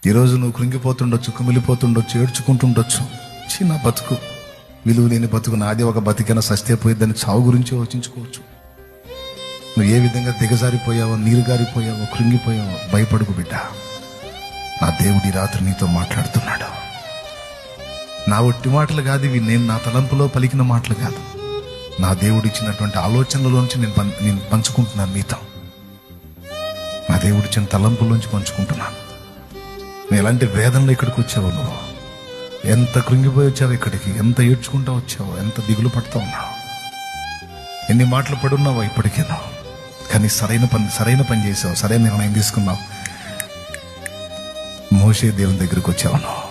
ఈరోజు నువ్వు కృంగిపోతుండొచ్చు, కుమిలిపోతుండొచ్చు, ఏడ్చుకుంటుండొచ్చు. చిన్న బతుకు, విలువ లేని బతుకు, నాది ఒక బతికైనా సస్తే పోయిద్దని చావు గురించి ఆలోచించుకోవచ్చు. నువ్వు ఏ విధంగా దిగజారిపోయావో, నీరు గారిపోయావో, కృంగిపోయావో భయపడుకు బిడ్డ. నా దేవుడి రాత్రి నీతో మాట్లాడుతున్నాడు. నా ఒట్టి మాటలు కాదు ఇవి, నేను నా తలంపులో పలికిన మాటలు కాదు, నా దేవుడు ఇచ్చినటువంటి ఆలోచనలోంచి నేను పంచుకుంటున్నాను మీతో. నా దేవుడు ఇచ్చిన తలంపులోంచి పంచుకుంటున్నాను. నువ్వు ఎలాంటి వేదనలో ఇక్కడికి వచ్చావు, నువ్వు ఎంత కృంగిపోయి వచ్చావు ఇక్కడికి, ఎంత ఏడ్చుకుంటా వచ్చావు, ఎంత దిగులు పడుతూ ఉన్నావు, ఎన్ని మాటలు పడున్నావో ఇప్పటికేనో. కానీ సరైన పని చేసావు, సరైన నిర్ణయం తీసుకున్నావు. మోషే దేవుని దగ్గరికి వచ్చావు నువ్వు,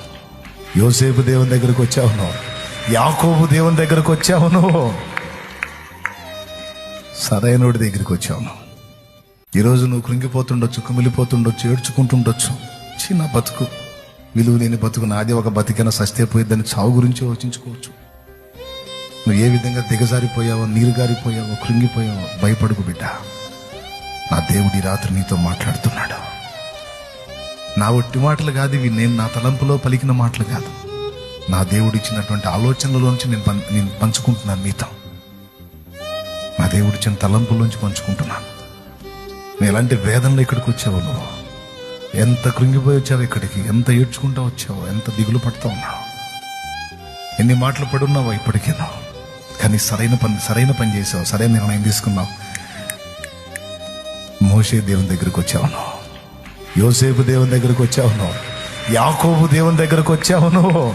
యోసేపు దేవుని దగ్గరికి వచ్చావు నువ్వు, యాకోబు దేవుని దగ్గరికి వచ్చావు నువ్వు, సరైనోడి దగ్గరికి వచ్చావు నువ్వు. ఈరోజు నువ్వు కృంగిపోతుండొచ్చు, కుమిలిపోతుండొచ్చు, ఏడ్చుకుంటుండొచ్చు. చిన్న బతుకు, విలువ లేని బతుకు, నాది ఒక బతికైనా సస్తే పోయిద్దని చావు గురించి ఆలోచించుకోవచ్చు. నువ్వు ఏ విధంగా దిగజారిపోయావో, నీరు గారిపోయావో, కృంగిపోయావో భయపడుకు బిడ్డ. నా దేవుడి రాత్రి నీతో మాట్లాడుతున్నాడు. నా ఒట్టి మాటలు కాదు ఇవి, నేను నా తలంపులో పలికిన మాటలు కాదు, నా దేవుడు ఇచ్చినటువంటి ఆలోచనలోంచి నేను పంచుకుంటున్నాను మీతో. నా దేవుడు ఇచ్చిన తలంపులోంచి పంచుకుంటున్నాను. నువ్వు ఎలాంటి వేదనలో ఇక్కడికి వచ్చావు, నువ్వు ఎంత కృంగిపోయి వచ్చావు ఇక్కడికి, ఎంత ఏడ్చుకుంటా వచ్చావు, ఎంత దిగులు పడుతూ ఉన్నావు, ఎన్ని మాటలు పడున్నావో ఇప్పటికేనో. కానీ సరైన పని చేసావు, సరైన నిర్ణయం తీసుకున్నావు. మోషే దేవుని దగ్గరికి వచ్చావు నువ్వు, యోసేపు దేవుని దగ్గరికి వచ్చావు నువ్వు, యాకోబు దేవుని దగ్గరికి వచ్చావు నువ్వు,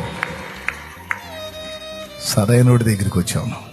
సరైనోడి దగ్గరికి వచ్చావు నువ్వు.